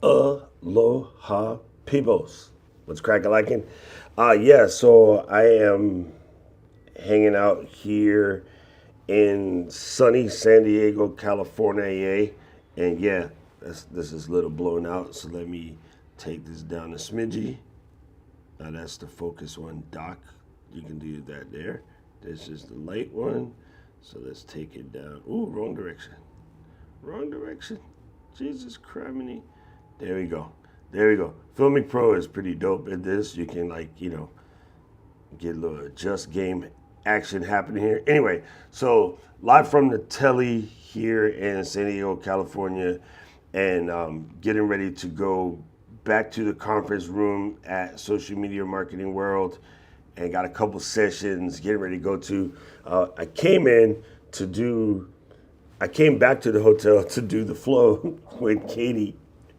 Aloha, peoples. What's cracking lacking? Yeah, so I am hanging out here in sunny San Diego, California, and yeah, this is a little blown out. So let me take this down a smidgy. Now that's the focus one, Doc. You can do that there. This is the light one. So let's take it down. Ooh, wrong direction. Wrong direction. Jesus criminy. There we go. There we go. Filmic Pro is pretty dope at this. You can get a little just game action happening here. Anyway, so live from the Telly here in San Diego, California, and getting ready to go back to the conference room at Social Media Marketing World, and got a couple sessions getting ready to go to. I came in to do. I came back to the hotel to do the flow with Katie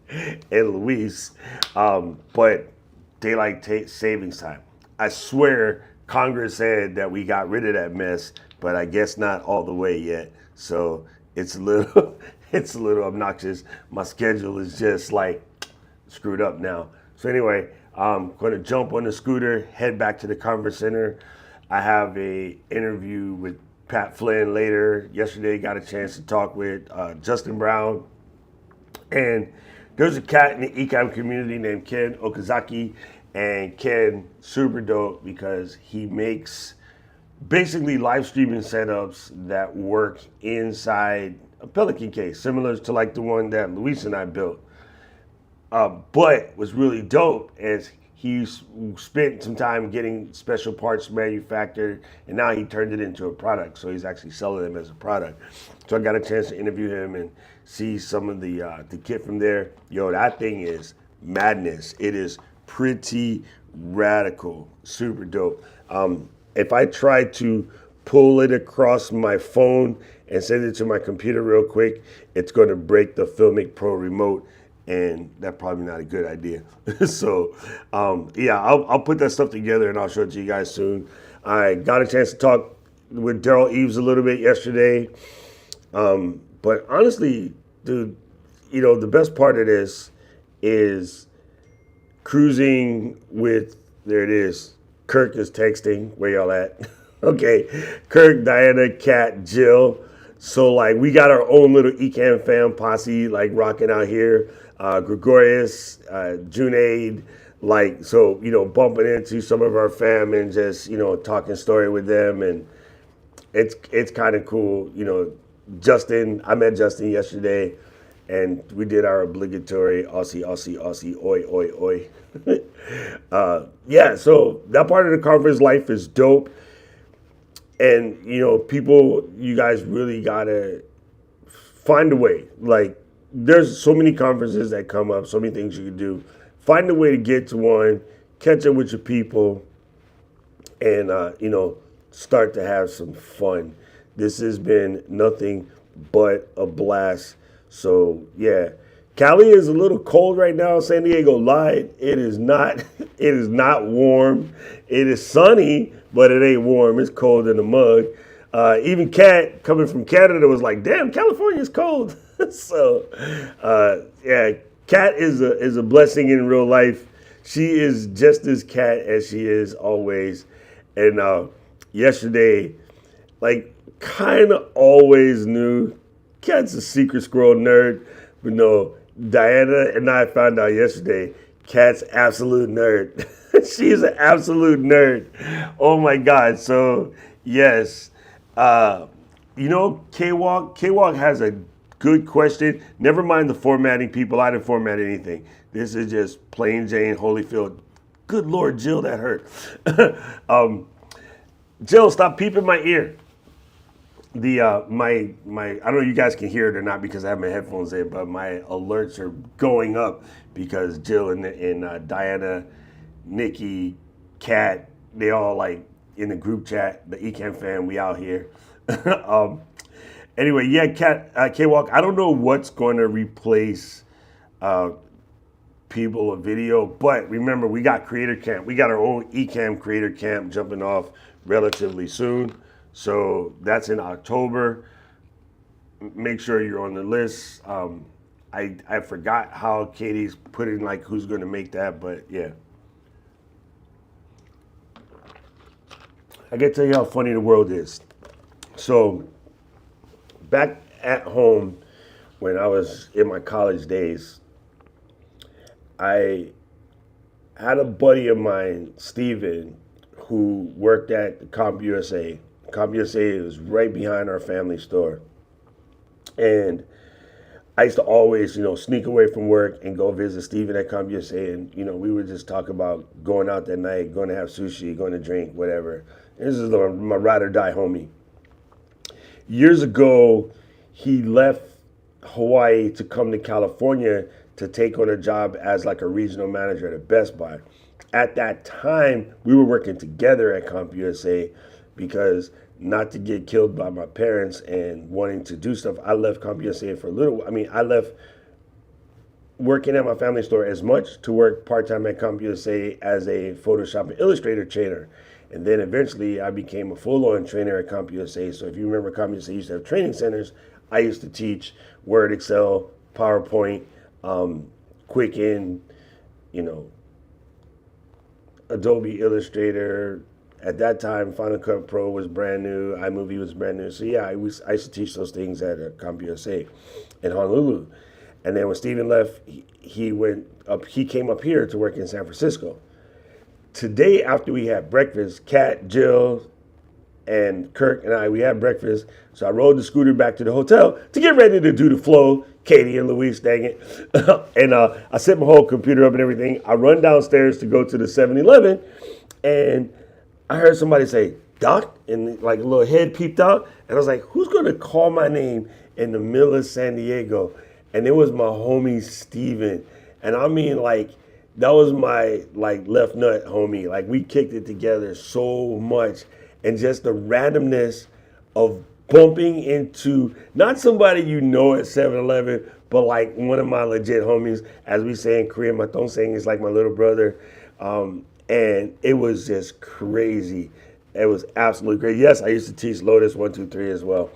and Luis, but daylight savings time. I swear Congress said that we got rid of that mess, but I guess not all the way yet. So it's a little, it's a little obnoxious. My schedule is just like screwed up now. So anyway, I'm going to jump on the scooter, head back to the conference center. I have a interview with Pat Flynn later. Yesterday, got a chance to talk with Justin Brown, and there's a cat in the ecom community named Ken Okazaki, and Ken super dope because he makes basically live streaming setups that work inside a Pelican case, similar to like the one that Luis and I built. But what's really dope is he spent some time getting special parts manufactured, and now he turned it into a product. So he's actually selling them as a product. So I got a chance to interview him and see some of the kit from there. Yo, that thing is madness. It is pretty radical, super dope. If I try to pull it across my phone and send it to my computer real quick, it's going to break the Filmic Pro remote, and that's probably not a good idea. So, yeah, I'll put that stuff together and I'll show it to you guys soon. I got a chance to talk with Daryl Eves a little bit yesterday. But honestly, dude, the best part of this is cruising with, there it is. Kirk is texting. Where y'all at? Okay. Kirk, Diana, Kat, Jill. So, like, we got our own little Ecam fam posse, like, rocking out here. Gregorius, Junaid, like, so, bumping into some of our fam and just, talking story with them. And it's kind of cool. Justin, I met Justin yesterday, and we did our obligatory Aussie, Aussie, Aussie, oi, oi, oi. Yeah, so that part of the conference life is dope. And, people, you guys really got to find a way. Like, there's so many conferences that come up, so many things you can do. Find a way to get to one, catch up with your people, and, start to have some fun. This has been nothing but a blast. So, yeah. Cali is a little cold right now. San Diego lied. It is not. It is not warm. It is sunny, but it ain't warm. It's cold in the mug. Even Kat, coming from Canada, was like, "Damn, California's cold." So, yeah, Kat is a blessing in real life. She is just as Kat as she is always. And yesterday, like, kind of always knew Kat's a secret squirrel nerd, but no, Diana and I found out yesterday Kat's absolute nerd. She's an absolute nerd. Oh my God. So, yes. K-Walk has a good question. Never mind the formatting people. I didn't format anything. This is just plain Jane Holyfield. Good Lord, Jill, that hurt. Jill, stop peeping my ear. My I don't know if you guys can hear it or not because I have my headphones in, but my alerts are going up because Jill and Diana, Nikki, Kat, they all like in the group chat, the Ecam fam, we out here. Anyway, yeah, K-Walk, I don't know what's going to replace people of video, but remember, we got Creator Camp. We got our own Ecam Creator Camp jumping off relatively soon. So that's in October. Make sure you're on the list. I I forgot how Katie's putting like who's going to make that, but yeah. I can tell you how funny the world is. So back at home when I was in my college days, I had a buddy of mine, Steven, who worked at the Comp USA. Comp USA was right behind our family store. And I used to always, sneak away from work and go visit Steven at Comp USA. And, we would just talk about going out that night, going to have sushi, going to drink, whatever. This is my ride or die homie. Years ago, he left Hawaii to come to California to take on a job as like a regional manager at a Best Buy. At that time, we were working together at CompUSA because not to get killed by my parents and wanting to do stuff, I left CompUSA for a little. I mean, I left working at my family store as much to work part-time at CompUSA as a Photoshop and Illustrator trainer. And then eventually I became a full-on trainer at CompUSA. So if you remember, CompUSA used to have training centers. I used to teach Word, Excel, PowerPoint, Quicken, Adobe Illustrator. At that time, Final Cut Pro was brand new. iMovie was brand new. So yeah, I used to teach those things at CompUSA in Honolulu. And then when Steven left, he went up. He came up here to work in San Francisco. Today, after we had breakfast, Kat, Jill, and Kirk and we had breakfast. So I rode the scooter back to the hotel to get ready to do the flow. Katie and Luis, dang it. And I set my whole computer up and everything. I run downstairs to go to the 7-Eleven, and I heard somebody say, Doc, and like a little head peeped out. And I was like, who's going to call my name in the middle of San Diego? And it was my homie, Steven. And I mean, like, that was my left nut homie. Like, we kicked it together so much. And just the randomness of bumping into not somebody at 7-Eleven, but like one of my legit homies. As we say in Korean, my Tonseng is like my little brother. And it was just crazy. It was absolutely great. Yes, I used to teach Lotus 1, 2, 3 as well.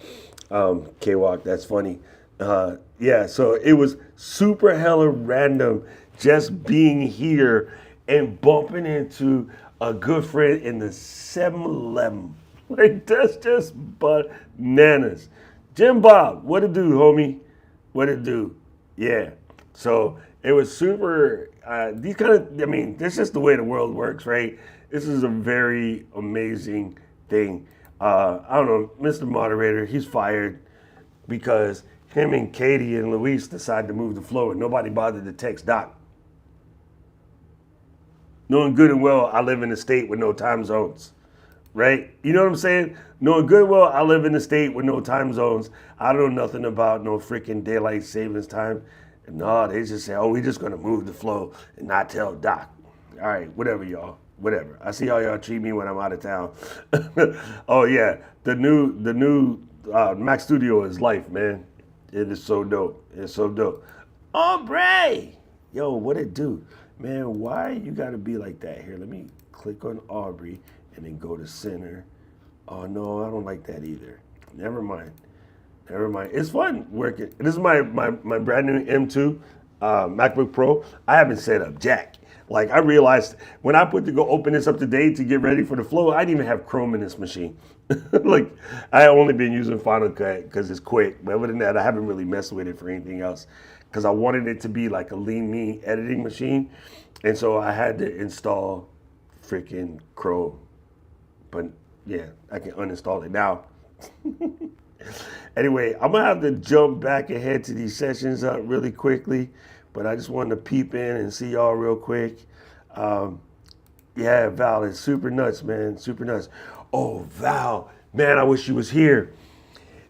K-Walk, that's funny. Yeah, so it was super hella random just being here and bumping into a good friend in the 7-Eleven. Like, that's just bananas. Jim Bob, what it do, homie? What it do? Yeah. So it was super, this is just the way the world works, right? This is a very amazing thing. I don't know, Mr. Moderator, he's fired because him and Katie and Luis decided to move the flow and nobody bothered to text Doc. Knowing good and well, I live in a state with no time zones, right? You know what I'm saying? Knowing good and well, I live in a state with no time zones. I don't know nothing about no freaking daylight savings time. And no, they just say, we just gonna move the flow and not tell Doc. All right, whatever, y'all. Whatever. I see how y'all treat me when I'm out of town. Oh yeah, the new Mac Studio is life, man. It is so dope. It's so dope. Aubrey, yo, what it do? Man, why you gotta be like that? Here, let me click on Aubrey and then go to center. Oh no, I don't like that either. Never mind. It's fun working. This is my brand new M2 MacBook Pro. I haven't set up jack. Like, I realized when I put to go open this up today to get ready for the flow, I didn't even have Chrome in this machine. Like, I only been using Final Cut because it's quick. But other than that, I haven't really messed with it for anything else because I wanted it to be like a lean me editing machine. And so I had to install freaking Chrome. But yeah, I can uninstall it now. Anyway, I'm going to have to jump back ahead to these sessions up really quickly. But I just wanted to peep in and see y'all real quick. Yeah, Val, it's super nuts, man. Super nuts. Oh, Val, man, I wish you was here.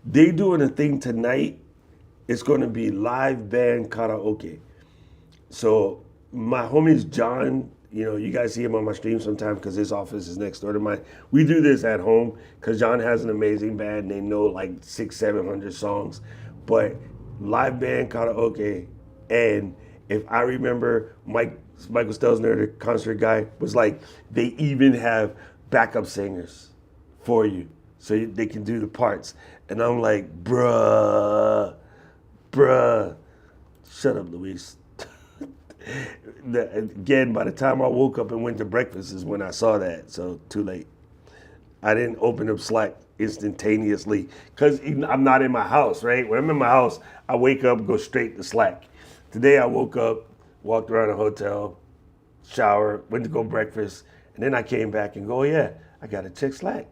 They doing a thing tonight. It's going to be live band karaoke. So my homies, John, you guys see him on my stream sometime because his office is next door to mine. We do this at home because John has an amazing band. And they know like 600-700 songs. But live band karaoke. And if I remember, Michael Stelzner, the concert guy, was like, they even have backup singers for you so they can do the parts. And I'm like, bruh. Shut up, Luis. Again, by the time I woke up and went to breakfast is when I saw that. So too late. I didn't open up Slack instantaneously because I'm not in my house, right? When I'm in my house, I wake up, go straight to Slack. Today I woke up, walked around the hotel, shower, went to go breakfast, and then I came back and go, oh, yeah, I got to check Slack.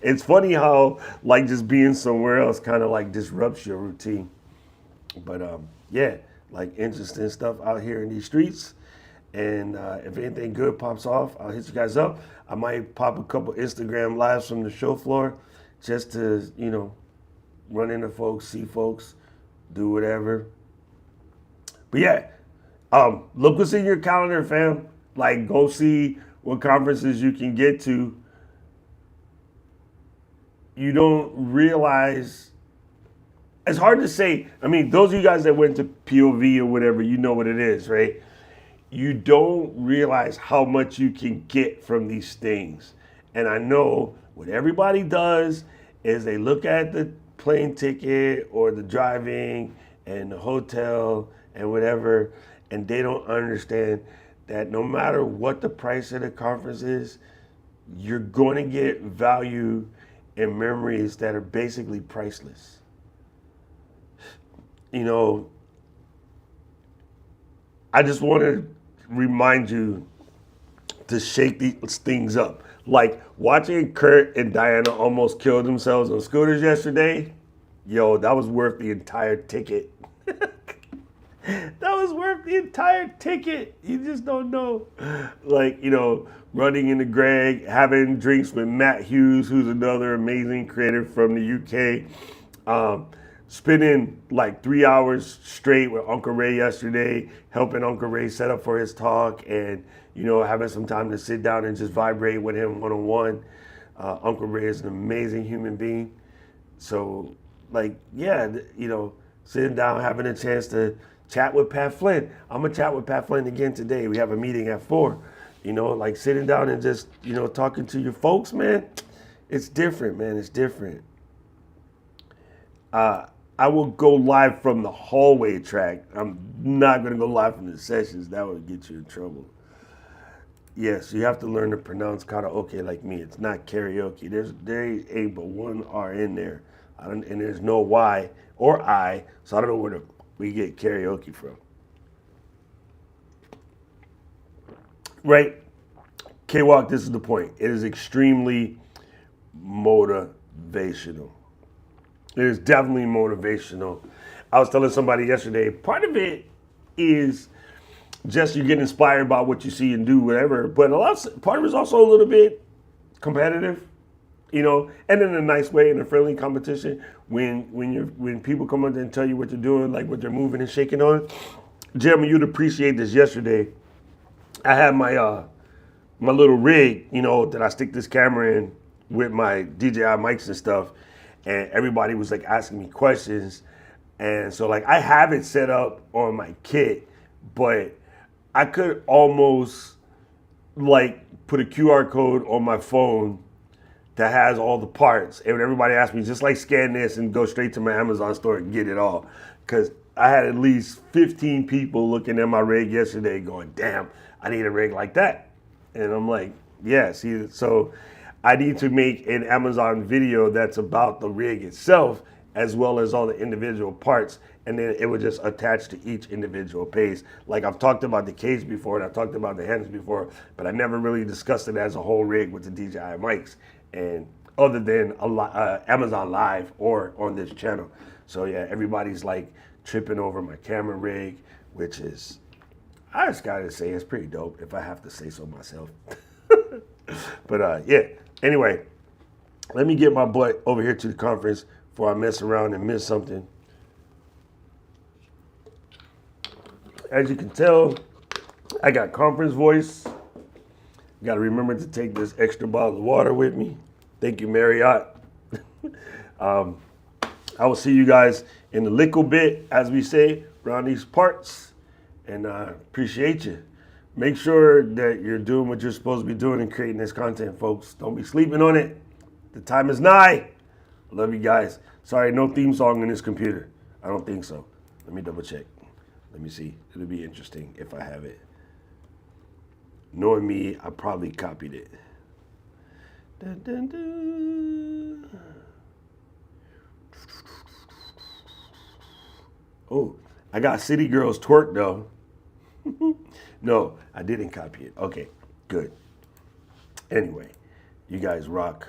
It's funny how like just being somewhere else kind of like disrupts your routine. But yeah, like interesting stuff out here in these streets. And if anything good pops off, I'll hit you guys up. I might pop a couple Instagram lives from the show floor just to, run into folks, see folks, do whatever. But yeah, look what's in your calendar, fam. Like, go see what conferences you can get to. You don't realize, it's hard to say. I mean, those of you guys that went to POV or whatever, you know what it is, right? You don't realize how much you can get from these things. And I know what everybody does is they look at the plane ticket or the driving and the hotel and whatever, and they don't understand that no matter what the price of the conference is, you're going to get value and memories that are basically priceless. I just want to remind you to shake these things up. Like watching Kurt and Diana almost kill themselves on scooters yesterday. Yo, that was worth the entire ticket. That was worth the entire ticket. You just don't know. Like, running into Greg, having drinks with Matt Hughes, who's another amazing creator from the UK. Spending like 3 hours straight with Uncle Ray yesterday, helping Uncle Ray set up for his talk and, having some time to sit down and just vibrate with him one-on-one. Uncle Ray is an amazing human being. So, sitting down, having a chance to chat with Pat Flynn. I'm going to chat with Pat Flynn again today. We have a meeting at 4. Sitting down and just, talking to your folks, man. It's different, man. It's different. I will go live from the hallway track. I'm not going to go live from the sessions. That would get you in trouble. Yes, you have to learn to pronounce karaoke like me. It's not karaoke. There ain't but one R in there. And there's no Y or I, so I don't know where we get karaoke from. Right? K-Walk, this is the point. It is extremely motivational. It is definitely motivational. I was telling somebody yesterday, part of it is just you get inspired by what you see and do whatever, but part of it is also a little bit competitive, and in a nice way, in a friendly competition. When people come up and tell you what they're doing, like what they're moving and shaking on. Jeremy, you'd appreciate this. Yesterday, I had my my little rig, that I stick this camera in with my DJI mics and stuff. And everybody was like asking me questions. And so I have it set up on my kit, but I could almost put a QR code on my phone that has all the parts. And when everybody asked me, just scan this and go straight to my Amazon store and get it all. Because I had at least 15 people looking at my rig yesterday going, damn, I need a rig like that. And I'm like, yeah, see, so I need to make an Amazon video that's about the rig itself as well as all the individual parts, and then it would just attach to each individual page. Like I've talked about the cage before and I've talked about the hands before, but I never really discussed it as a whole rig with the DJI mics, and other than Amazon Live or on this channel. So yeah, everybody's tripping over my camera rig, which is, I just gotta say, it's pretty dope if I have to say so myself. But yeah. Anyway, let me get my butt over here to the conference before I mess around and miss something. As you can tell, I got conference voice. Got to remember to take this extra bottle of water with me. Thank you, Marriott. I will see you guys in the little bit, as we say, around these parts. And I appreciate you. Make sure that you're doing what you're supposed to be doing and creating this content, folks. Don't be sleeping on it. The time is nigh. I love you guys. Sorry, no theme song in this computer. I don't think so. Let me double check. Let me see. It'll be interesting if I have it. Knowing me, I probably copied it. Dun, dun, dun. Oh, I got City Girls Twerk though. No, I didn't copy it. Okay, good. Anyway, you guys rock.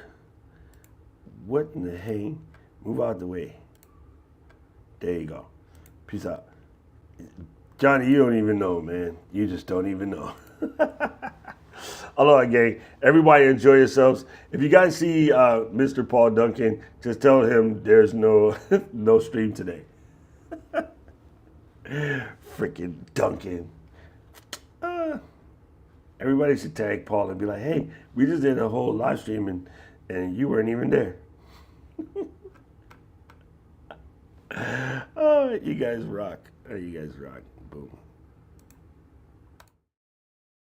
What in the heck? Move out the way. There you go. Peace out. Johnny, you don't even know, man. You just don't even know. Aloha, gang. Everybody enjoy yourselves. If you guys see Mr. Paul Duncan, just tell him there's no no stream today. Freaking Duncan. Everybody should tag Paul and be like, hey, we just did a whole live stream and you weren't even there. Oh, you guys rock. Oh, you guys rock. Boom.